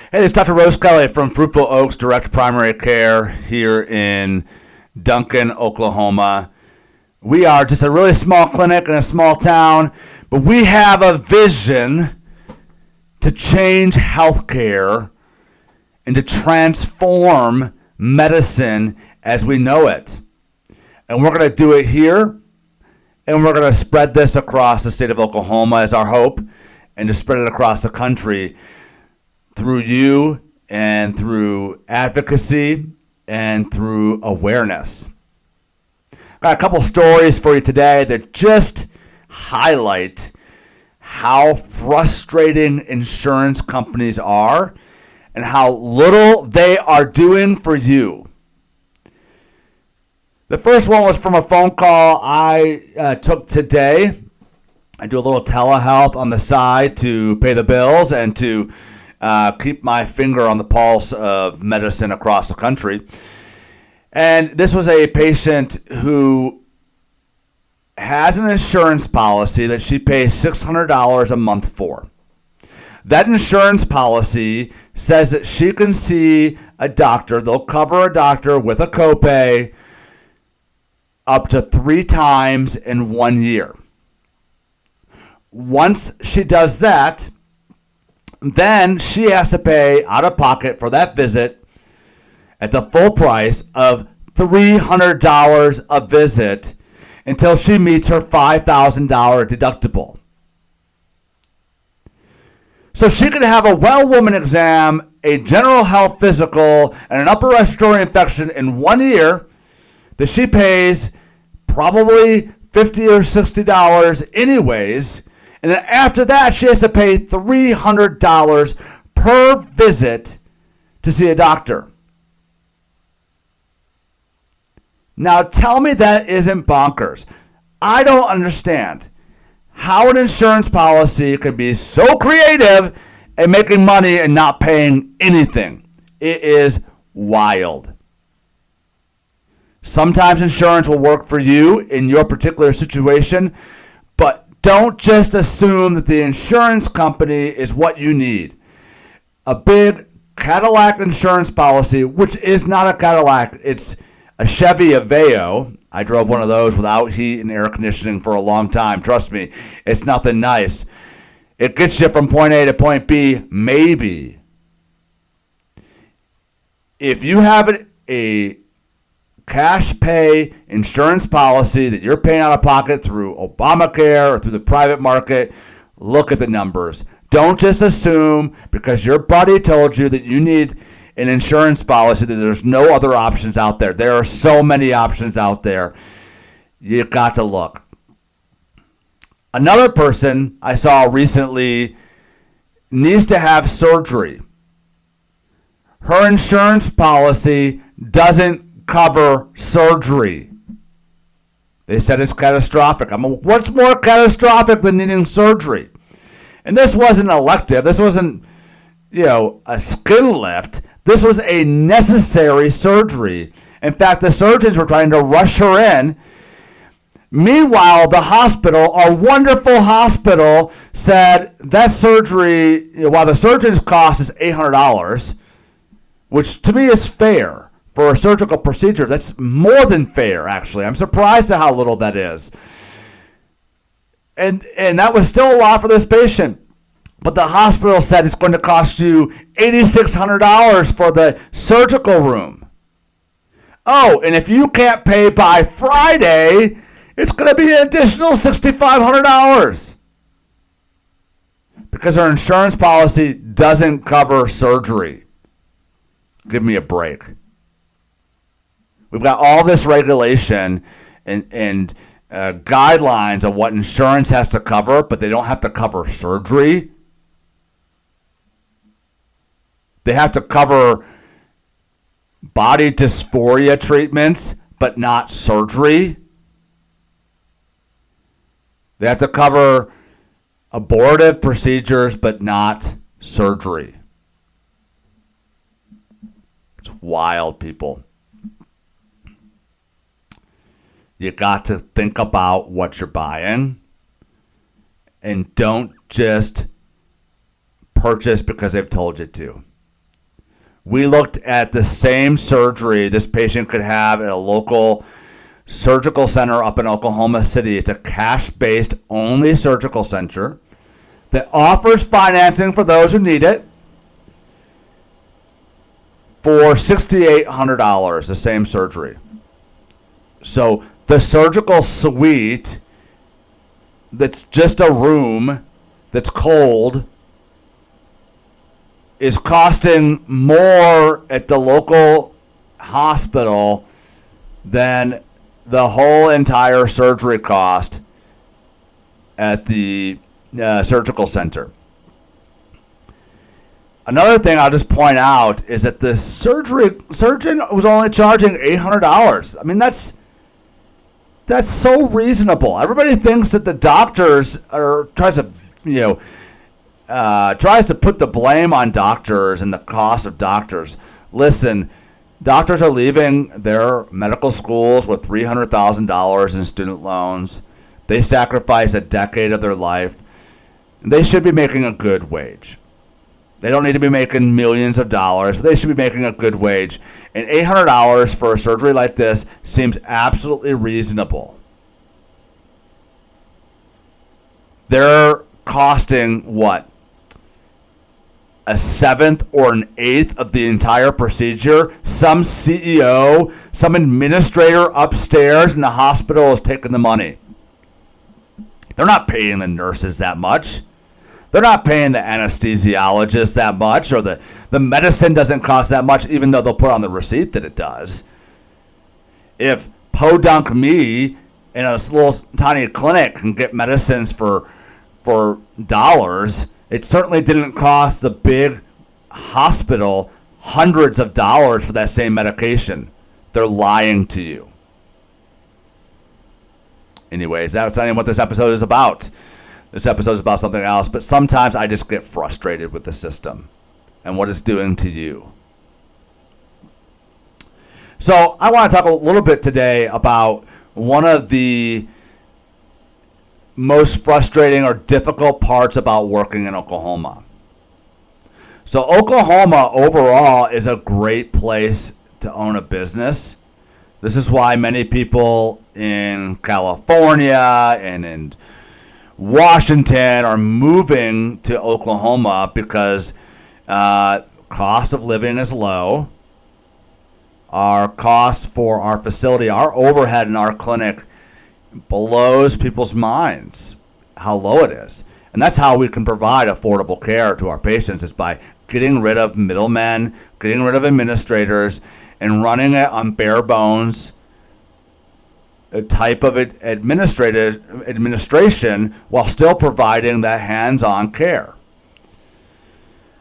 Hey, it's Dr. Rosekelly from Fruitful Oaks Direct Primary Care here in Duncan, Oklahoma. We are just a really small clinic in a small town, but we have a vision to change healthcare and to transform medicine as we know it. And we're going to do it here, and we're going to spread this across the state of Oklahoma as our hope, and to spread it across the country through you and through advocacy and through awareness. Got a couple stories for you today that just highlight how frustrating insurance companies are and how little they are doing for you. The first one was from a phone call I took today. I do a little telehealth on the side to pay the bills and to keep my finger on the pulse of medicine across the country. And this was a patient who has an insurance policy that she pays $600 a month for. That insurance policy says that she can see a doctor. They'll cover a doctor with a copay up to 3 times in 1 year. Once she does that, then she has to pay out of pocket for that visit at the full price of $300 a visit until she meets her $5,000 deductible. So she could have a well woman exam, a general health physical, and an upper respiratory infection in 1 year that she pays probably $50 or $60 anyways. And then after that, she has to pay $300 per visit to see a doctor. Now tell me that isn't bonkers. I don't understand how an insurance policy could be so creative at making money and not paying anything. It is wild. Sometimes insurance will work for you in your particular situation, but don't just assume that the insurance company is what you need. A big Cadillac insurance policy, which is not a Cadillac, it's a Chevy Aveo. I drove one of those without heat and air conditioning for a long time. Trust me, it's nothing nice. It gets you from point A to point B, maybe. If you have a cash pay insurance policy that you're paying out of pocket through Obamacare or through the private market, look at the numbers. Don't just assume because your buddy told you that you need an insurance policy that there's no other options out there. There are so many options out there. You've got to look. Another person I saw recently needs to have surgery. Her insurance policy doesn't cover surgery. They said it's catastrophic. What's more catastrophic than needing surgery? And this wasn't elective. This wasn't, a skin lift. This was a necessary surgery. In fact, the surgeons were trying to rush her in. Meanwhile, the hospital, our wonderful hospital, said that surgery, while the surgeon's cost is $800, which to me is fair. For a surgical procedure, that's more than fair, actually. I'm surprised at how little that is. And that was still a lot for this patient. But the hospital said it's going to cost you $8,600 for the surgical room. Oh, and if you can't pay by Friday, it's going to be an additional $6,500. Because our insurance policy doesn't cover surgery. Give me a break. We've got all this regulation and guidelines on what insurance has to cover, but they don't have to cover surgery. They have to cover body dysphoria treatments, but not surgery. They have to cover abortive procedures, but not surgery. It's wild, people. You got to think about what you're buying and don't just purchase because they've told you to. We looked at the same surgery this patient could have at a local surgical center up in Oklahoma City. It's a cash-based only surgical center that offers financing for those who need it for $6,800, the same surgery. So the surgical suite that's just a room that's cold is costing more at the local hospital than the whole entire surgery cost at the surgical center. Another thing I'll just point out is that the surgeon was only charging $800. I mean, that's so reasonable. Everybody thinks that the doctors tries to put the blame on doctors and the cost of doctors. Listen, doctors are leaving their medical schools with $300,000 in student loans. They sacrifice a decade of their life. They should be making a good wage. They don't need to be making millions of dollars, but they should be making a good wage. And $800 for a surgery like this seems absolutely reasonable. They're costing what? A seventh or an eighth of the entire procedure. Some CEO, some administrator upstairs in the hospital is taking the money. They're not paying the nurses that much. They're not paying the anesthesiologist that much, or the medicine doesn't cost that much, even though they'll put on the receipt that it does. If podunk me in a little tiny clinic can get medicines for dollars, it certainly didn't cost the big hospital hundreds of dollars for that same medication. They're lying to you. Anyways, that's not even what this episode is about. This episode is about something else, but sometimes I just get frustrated with the system and what it's doing to you. So I want to talk a little bit today about one of the most frustrating or difficult parts about working in Oklahoma. So Oklahoma overall is a great place to own a business. This is why many people in California and in Washington are moving to Oklahoma because cost of living is low. Our cost for our facility, our overhead in our clinic blows people's minds how low it is. And that's how we can provide affordable care to our patients, is by getting rid of middlemen, getting rid of administrators, and running it on bare bones, a type of administration while still providing that hands-on care.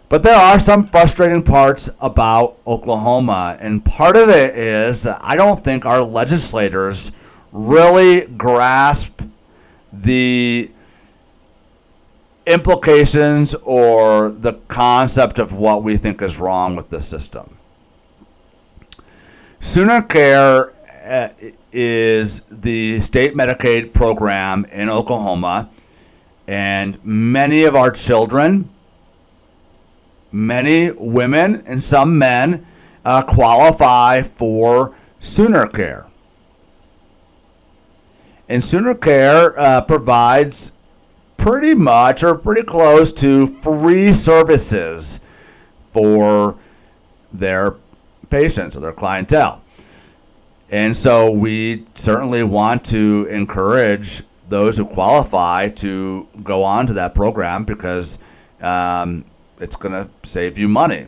But there are some frustrating parts about Oklahoma, and part of it is I don't think our legislators really grasp the implications or the concept of what we think is wrong with the system. Sooner Care is the state Medicaid program in Oklahoma, and many of our children, many women, and some men qualify for Sooner Care. And Sooner Care provides pretty much or pretty close to free services for their patients or their clientele. And so we certainly want to encourage those who qualify to go on to that program because it's going to save you money.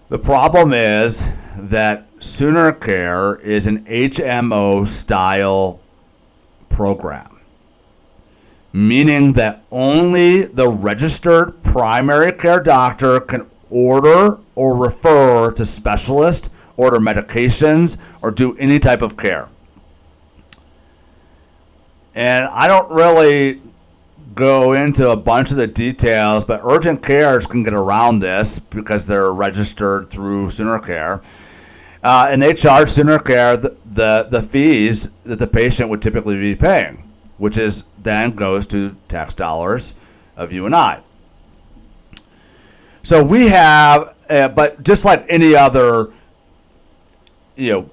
The problem is that Sooner Care is an HMO style program, meaning that only the registered primary care doctor can order or refer to specialists, order medications, or do any type of care. And I don't really go into a bunch of the details, but urgent cares can get around this because they're registered through Sooner Care. And they charge Sooner Care the fees that the patient would typically be paying, which is then goes to tax dollars of you and I. So we have, but just like any other,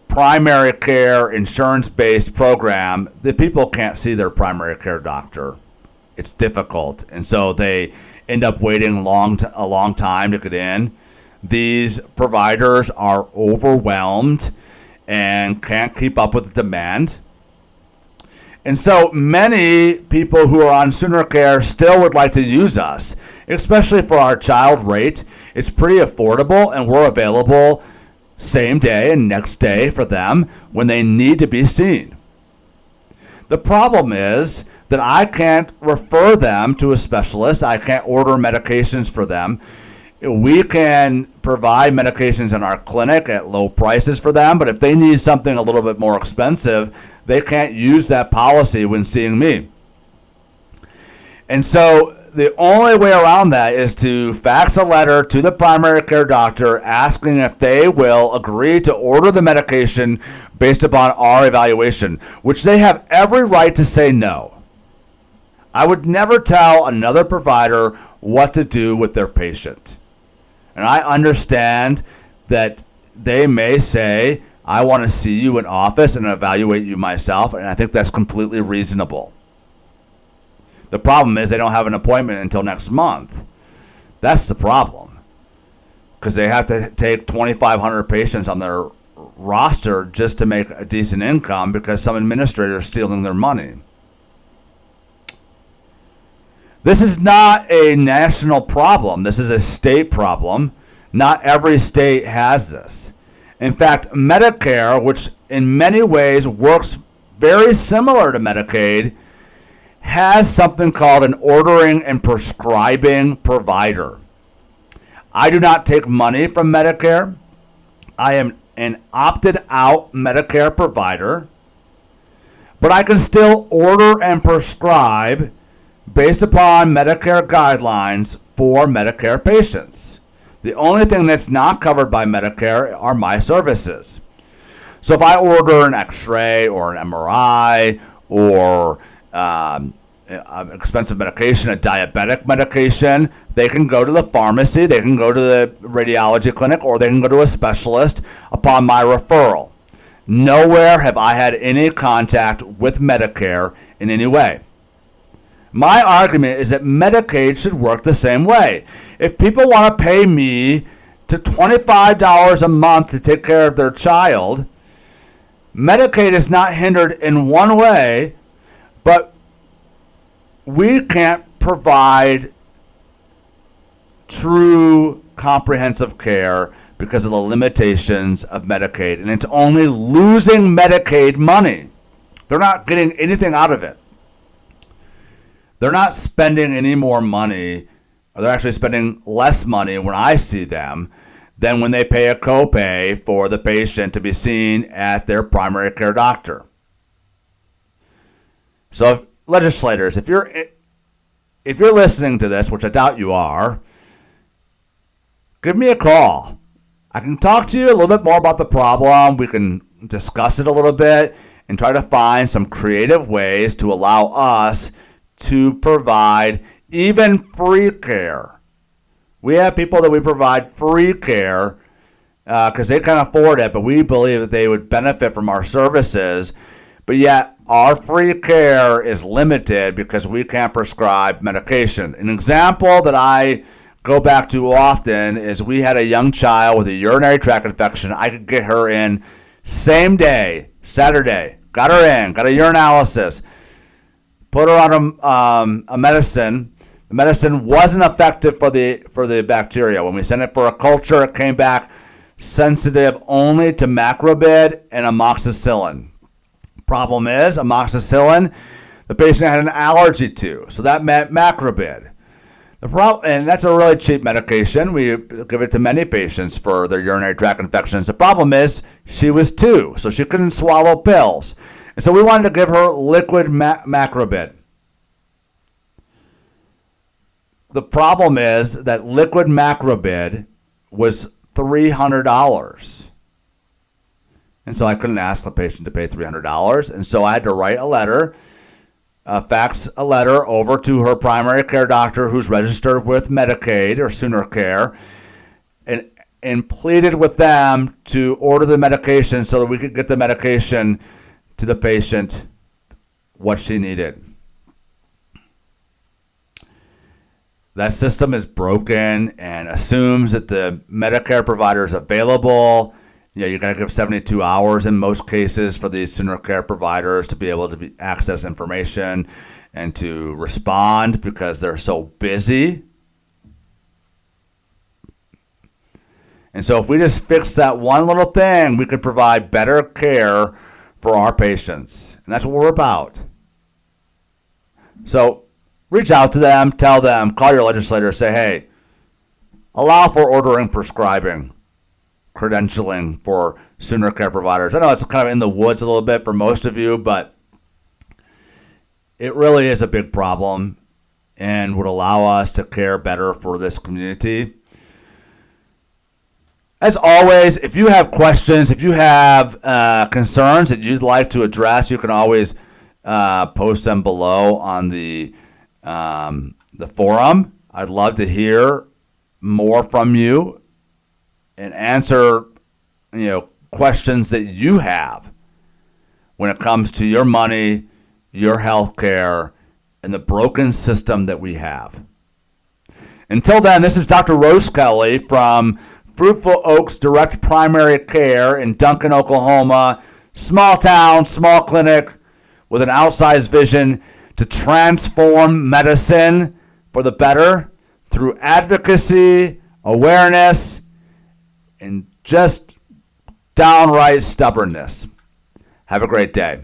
primary care insurance-based program, the people can't see their primary care doctor. It's difficult, and so they end up waiting a long time to get in. These providers are overwhelmed and can't keep up with the demand. And so many people who are on Sooner Care still would like to use us, especially for our child rate. It's pretty affordable, and we're available same day and next day for them when they need to be seen. The problem is that I can't refer them to a specialist. I can't order medications for them. We can provide medications in our clinic at low prices for them, but if they need something a little bit more expensive, they can't use that policy when seeing me. And so the only way around that is to fax a letter to the primary care doctor asking if they will agree to order the medication based upon our evaluation, which they have every right to say no. I would never tell another provider what to do with their patient. And I understand that they may say, I want to see you in office and evaluate you myself, and I think that's completely reasonable. The problem is they don't have an appointment until next month. That's the problem. Because they have to take 2,500 patients on their roster just to make a decent income because some administrator is stealing their money. This is not a national problem. This is a state problem. Not every state has this. In fact, Medicare, which in many ways works very similar to Medicaid, has something called an ordering and prescribing provider. I do not take money from Medicare. I am an opted out Medicare provider, but I can still order and prescribe based upon Medicare guidelines for Medicare patients. The only thing that's not covered by Medicare are my services. So if I order an X-ray or an MRI or expensive medication, a diabetic medication, they can go to the pharmacy, they can go to the radiology clinic, or they can go to a specialist upon my referral. Nowhere have I had any contact with Medicare in any way. My argument is that Medicaid should work the same way. If people want to pay me to $25 a month to take care of their child, Medicaid is not hindered in one way, but we can't provide true comprehensive care because of the limitations of Medicaid. And it's only losing Medicaid money. They're not getting anything out of it. They're not spending any more money, or they're actually spending less money when I see them than when they pay a copay for the patient to be seen at their primary care doctor. So legislators, if you're listening to this, which I doubt you are, give me a call. I can talk to you a little bit more about the problem. We can discuss it a little bit and try to find some creative ways to allow us to provide even free care. We have people that we provide free care because they can't afford it, but we believe that they would benefit from our services. But yet our free care is limited because we can't prescribe medication. An example that I go back to often is we had a young child with a urinary tract infection. I could get her in same day, Saturday. Got her in, got a urinalysis. Put her on a medicine. The medicine wasn't effective for the bacteria. When we sent it for a culture, it came back sensitive only to macrobid and amoxicillin. Problem is, amoxicillin, the patient had an allergy to, so that meant macrobid. And that's a really cheap medication. We give it to many patients for their urinary tract infections. The problem is, she was 2, so she couldn't swallow pills. And so we wanted to give her liquid macrobid. The problem is that liquid macrobid was $300. And so I couldn't ask the patient to pay $300. And so I had to write a letter fax a letter over to her primary care doctor who's registered with Medicaid or Sooner Care and pleaded with them to order the medication so that we could get the medication to the patient what she needed. That system is broken and assumes that the Medicare provider is available. You got to give 72 hours in most cases for these Sooner Care providers to be able to access information and to respond because they're so busy. And so if we just fix that one little thing, we could provide better care for our patients. And that's what we're about. So reach out to them, tell them, call your legislator, say, hey, allow for ordering, prescribing, credentialing for Sooner Care providers. I know it's kind of in the woods a little bit for most of you, but it really is a big problem and would allow us to care better for this community. As always, if you have questions, if you have concerns that you'd like to address, you can always post them below on the forum. I'd love to hear more from you and answer, questions that you have when it comes to your money, your health care, and the broken system that we have. Until then, this is Dr. Rosekelly from Fruitful Oaks Direct Primary Care in Duncan, Oklahoma. Small town, small clinic with an outsized vision to transform medicine for the better through advocacy, awareness, and just downright stubbornness. Have a great day.